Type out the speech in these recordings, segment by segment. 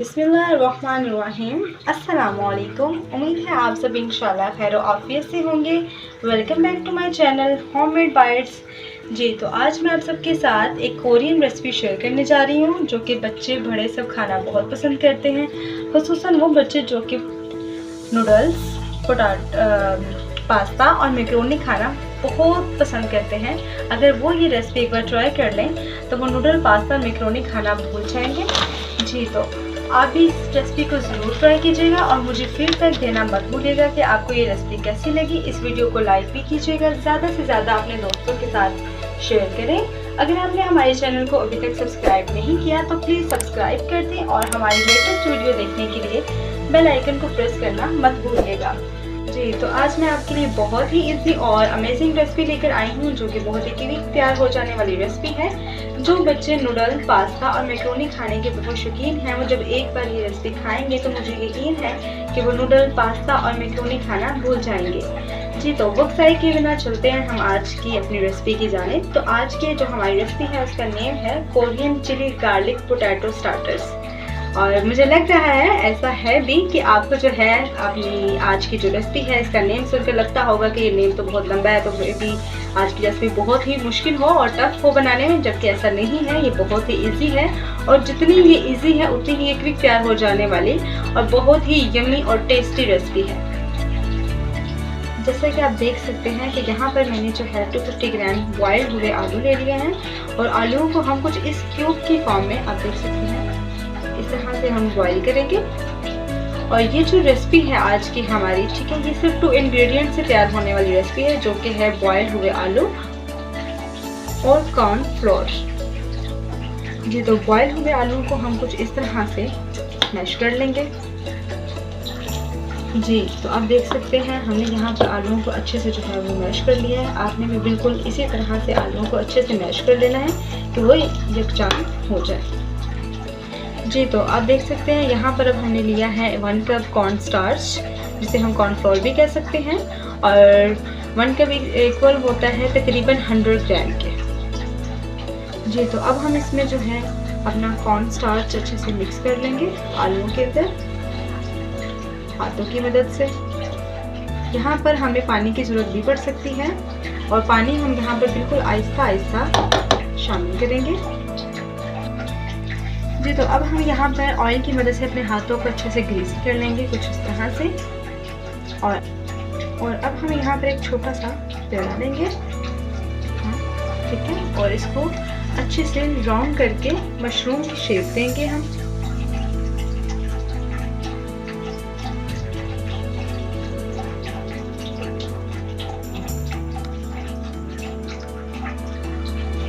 बिस्मिल्लाहिर्रहमानिर्रहीम। अस्सलामुअलैकुम। उम्मीद है आप सब इंशाल्लाह खैर आफियत से होंगे। Welcome back to my channel Homemade Bites. जी तो आज मैं आप सबके साथ एक कोरियन रेसिपी शेयर करने जा रही हूँ जो कि बच्चे बड़े सब खाना बहुत पसंद करते हैं। खुसूसन वो बच्चे जो कि नूडल्स, पास्ता और मैकरोनी खाना बहुत पसंद करते हैं। अगर वो ये रेसिपी एक बार ट्राई कर लें तो वो नूडल, पास्ता, मैकरोनी खाना भूल जाएंगे। जी तो आप भी इस रेसिपी को ज़रूर ट्राई कीजिएगा और मुझे फीडबैक देना मत भूलिएगा कि आपको ये रेसिपी कैसी लगी। इस वीडियो को लाइक भी कीजिएगा, ज़्यादा से ज़्यादा अपने दोस्तों के साथ शेयर करें। अगर आपने हमारे चैनल को अभी तक सब्सक्राइब नहीं किया तो प्लीज़ सब्सक्राइब कर दें और हमारी लेटेस्ट वीडियो देखने के लिए बेल आइकन को प्रेस करना मत भूलिएगा। जी तो आज मैं आपके लिए बहुत ही इजी और अमेजिंग रेसिपी लेकर आई हूँ जो कि बहुत ही क्विक तैयार हो जाने वाली रेसिपी है। जो बच्चे नूडल, पास्ता और मैकरोनी खाने के बहुत शौकीन हैं, वो जब एक बार ये रेसिपी खाएंगे तो मुझे यकीन है कि वो नूडल, पास्ता और मैकरोनी खाना भूल जाएंगे। जी तो वक्त ज़ाया किए बिना चलते हैं हम आज की अपनी रेसिपी की जानिब। तो आज की जो हमारी रेसिपी है उसका नेम है Korean chilli garlic potato starters. और मुझे लग रहा है ऐसा है भी कि आपको जो है अपनी आज की जो रेसिपी है इसका नेम सुनकर लगता होगा कि ये नेम तो बहुत लंबा है, तो मे भी आज की रेसिपी बहुत ही मुश्किल हो और टफ हो बनाने में, जबकि ऐसा नहीं है। ये बहुत ही इजी है और जितनी ये इजी है उतनी ही ये क्विक तैयार हो जाने वाली और बहुत ही यम्मी और टेस्टी रेसिपी है। जैसे कि आप देख सकते हैं कि यहाँ पर मैंने जो है 250 ग्राम बॉइल्ड हुए आलू ले लिए हैं और आलूओं को हम कुछ इस क्यूब की फॉर्म में आप देख सकते हैं इस तरह से हम बॉईल करेंगे। और ये जो रेसिपी है आज की हमारी, ठीक है, ये सिर्फ 2 इंग्रेडिएंट से तैयार होने वाली रेसिपी है जो कि है बॉइल्ड हुए आलू और कॉर्न फ्लोर। जी तो बॉइल्ड हुए आलू को हम कुछ इस तरह से मैश कर लेंगे। जी तो आप देख सकते हैं हमने यहाँ पर आलूओं को अच्छे से जो है वो मैश कर लिया है। आपने भी बिल्कुल इसी तरह से आलूओं को अच्छे से मैश कर लेना है कि वो यकजान हो जाए। जी तो आप देख सकते हैं यहाँ पर अब हमने लिया है 1 कप कॉर्न स्टार्च, जिसे हम कॉर्नफ्लोर भी कह सकते हैं, और 1 कप इक्वल होता है तकरीबन 100 ग्राम के। जी तो अब हम इसमें जो है अपना कॉर्न स्टार्च अच्छे से मिक्स कर लेंगे आलूओं के अंदर हाथों की मदद से। यहाँ पर हमें पानी की ज़रूरत भी पड़ सकती है और पानी हम यहाँ पर बिल्कुल आहिस्ता आहिस्ता शामिल करेंगे। जी तो अब हम यहाँ पर ऑयल की मदद से अपने हाथों को अच्छे से ग्रीस कर लेंगे कुछ इस तरह से। और अब हम यहाँ पर एक छोटा सा पेड़ा लेंगे, ठीक है, और इसको अच्छे से राउंड करके मशरूम की शेप देंगे हम।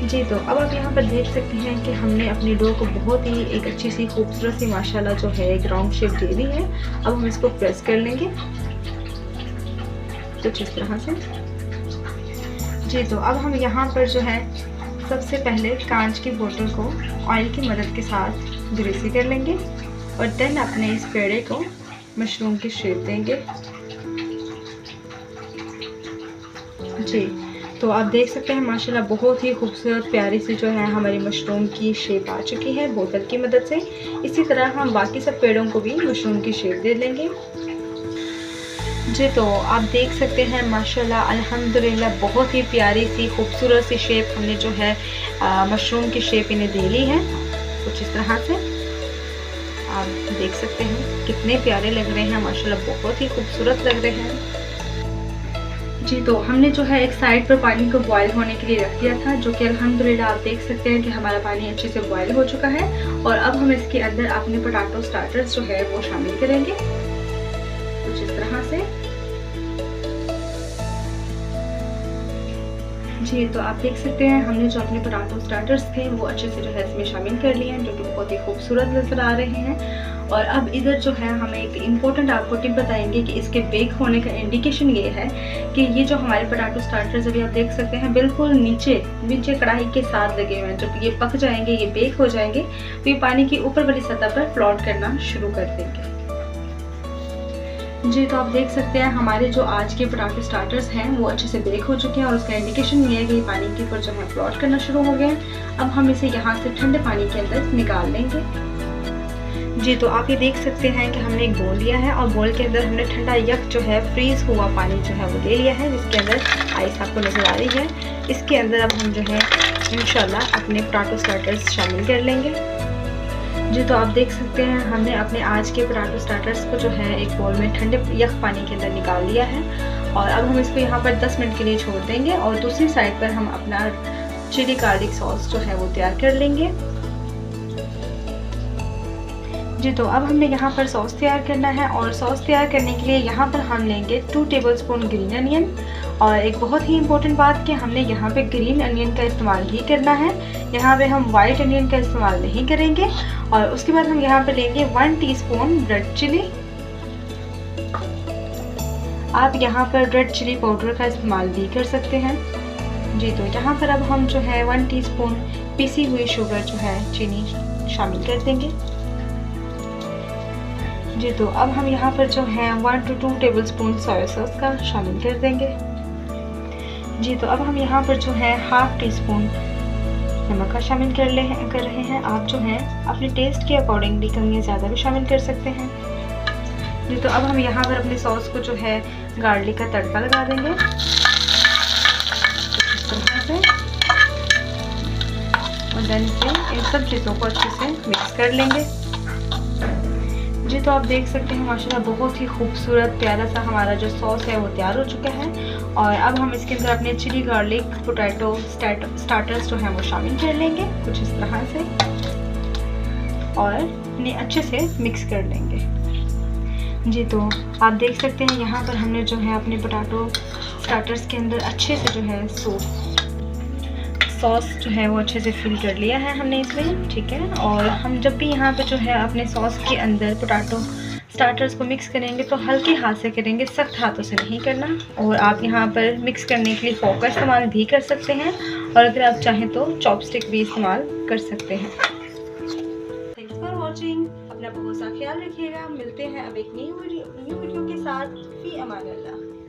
जी तो अब आप यहाँ पर देख सकते हैं कि हमने अपनी डो को बहुत ही एक अच्छी सी खूबसूरत सी माशाल्लाह जो है एक राउंड शेप दे दी है। अब हम इसको प्रेस कर लेंगे कुछ इस तरह से। जी तो अब हम यहाँ पर जो है सबसे पहले कांच की बोतल को ऑयल की मदद के साथ ग्रीसी कर लेंगे और देन अपने इस पेड़े को मशरूम की शेप देंगे। जी तो आप देख सकते हैं माशाल्लाह बहुत ही खूबसूरत प्यारी सी जो है हमारी मशरूम की शेप आ चुकी है बोतल की मदद से। इसी तरह हम बाकी सब पेड़ों को भी मशरूम की शेप दे लेंगे। जी तो आप देख सकते हैं माशाल्लाह अल्हम्दुलिल्लाह बहुत ही प्यारी सी खूबसूरत सी शेप हमने जो है मशरूम की शेप इन्हें दे ली है कुछ इस तरह से। आप देख सकते हैं कितने प्यारे लग रहे हैं, माशाल्लाह बहुत ही खूबसूरत लग रहे हैं। जी तो हमने जो है एक साइड पर पानी को बॉईल होने के लिए रख दिया था, जो कि अल्हम्दुलिल्लाह आप देख सकते हैं कि हमारा पानी अच्छे से बॉईल हो चुका है। और अब हम इसके अंदर अपने पोटैटो स्टार्टर्स जो है वो शामिल करेंगे कुछ इस तरह से। जी तो आप देख सकते हैं हमने जो अपने पोटैटो स्टार्टर्स थे वो अच्छे से जो है इसमें शामिल कर लिए हैं, जो कि बहुत ही खूबसूरत नज़र आ रहे हैं। और अब इधर जो है हम एक इम्पोर्टेंट आपको टिप बताएंगे कि इसके बेक होने का इंडिकेशन ये है कि ये जो हमारे पोटैटो स्टार्टर्स अभी आप देख सकते हैं बिल्कुल नीचे कढ़ाई के साथ लगे हुए हैं। जब ये पक जाएंगे, ये बेक हो जाएंगे, तो ये पानी की ऊपर वाली सतह पर फ्लोट करना शुरू कर देंगे। जी तो आप देख सकते हैं हमारे जो आज के पोटैटो स्टार्टर्स हैं वो अच्छे से बेक हो चुके हैं और उसका इंडिकेशन ये है कि पानी के ऊपर जो है फ्लोट करना शुरू हो गए हैं। अब हम इसे यहाँ से ठंडे पानी के अंदर निकाल लेंगे। जी, तो आप ये देख सकते हैं कि हमने एक बोल लिया है और बोल के अंदर हमने ठंडा यक जो है फ्रीज़ हुआ पानी जो है वो ले लिया है, जिसके अंदर आइस आपको नज़र आ रही है। इसके अंदर अब हम जो है इंशाल्लाह अपने पोटैटो स्टार्टर्स शामिल कर लेंगे। जी, तो आप देख सकते हैं हमने अपने आज के पोटैटो स्टार्टर्स को जो है एक बोल में ठंडे यक पानी के अंदर निकाल लिया है और अब हम इसको यहाँ पर 10 मिनट के लिए छोड़ देंगे और दूसरी साइड पर हम अपना चिली गार्लिक सॉस जो है वो तैयार कर लेंगे। जी, तो अब हमने यहाँ पर सॉस तैयार करना है और सॉस तैयार करने के लिए यहाँ पर हम लेंगे 2 टेबलस्पून ग्रीन अनियन और एक बहुत ही इम्पोर्टेंट बात कि हमने यहाँ पे ग्रीन अनियन का इस्तेमाल ही करना है, यहाँ पे हम वाइट अनियन का इस्तेमाल नहीं करेंगे। और उसके बाद हम यहाँ पे लेंगे 1 टीस्पून रेड चिली। आप यहाँ पर रेड चिली पाउडर का इस्तेमाल भी कर सकते हैं। जी, तो यहाँ पर अब हम जो है 1 टीस्पून पिसी हुई शुगर जो है चीनी शामिल कर देंगे। जी, तो अब हम यहाँ पर जो है 1 to 2 टेबलस्पून सोया सॉस का शामिल कर देंगे। जी, तो अब हम यहाँ पर जो है हाफ टी स्पून नमक का शामिल कर रहे हैं। आप जो है अपने टेस्ट के अकॉर्डिंगली कम या ज़्यादा भी शामिल कर सकते हैं। जी, तो अब हम यहाँ पर अपने सॉस को जो है गार्लिक का तड़का लगा देंगे इस तरह से और देन फिर इन सब चीज़ों को अच्छे से मिक्स कर लेंगे। जी, तो आप देख सकते हैं माशाल्लाह बहुत ही खूबसूरत प्यारा सा हमारा जो सॉस है वो तैयार हो चुका है और अब हम इसके अंदर अपने चिली गार्लिक पोटैटो स्टार्टर्स जो हैं वो शामिल कर लेंगे कुछ इस तरह से और इन्हें अच्छे से मिक्स कर लेंगे। जी, तो आप देख सकते हैं यहाँ पर हमने जो है अपने पोटैटो स्टार्टर्स के अंदर अच्छे से जो है सॉस जो है वो अच्छे से फिल कर लिया है हमने इसमें, ठीक है। और हम जब भी यहाँ पे जो है अपने सॉस के अंदर पोटैटो स्टार्टर्स को मिक्स करेंगे तो हल्के हाथ से करेंगे, सख्त हाथों से नहीं करना। और आप यहाँ पर मिक्स करने के लिए फोक का इस्तेमाल भी कर सकते हैं और अगर आप चाहें तो चॉपस्टिक भी इस्तेमाल कर सकते हैं। Thanks for watching. अपना बहुत सा ख्याल रखिएगा। मिलते हैं अब एक न्यू वीडियो के साथ। फी अमान अल्लाह।